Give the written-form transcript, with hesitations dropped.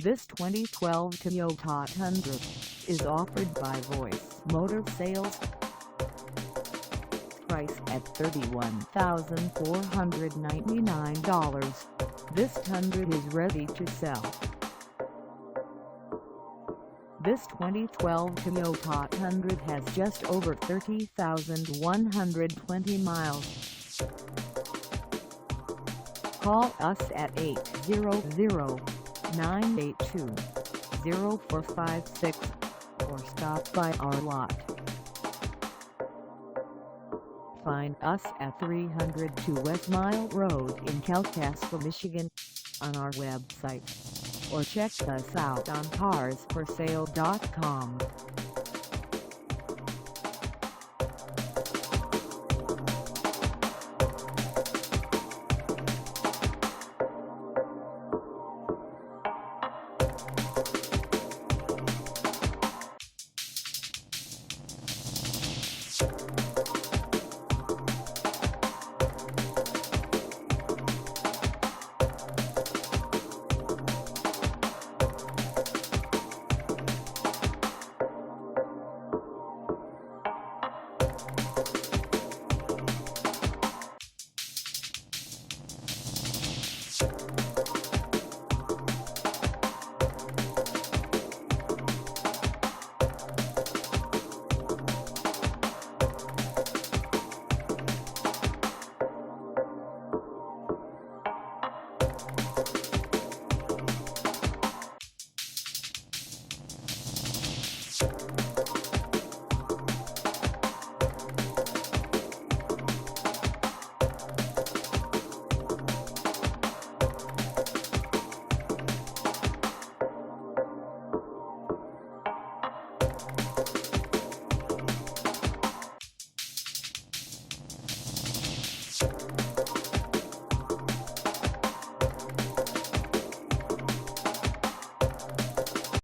This 2012 Toyota Tundra is offered by Voice Motor Sales. Price at $31,499. This Tundra is ready to sell. This 2012 Toyota Tundra has just over 30,120 miles. Call us at 800-982-0456 or stop by our lot. Find us at 302 W Mile Road in Kalkaska, Michigan, on our website, or check us out on carsforsale.com.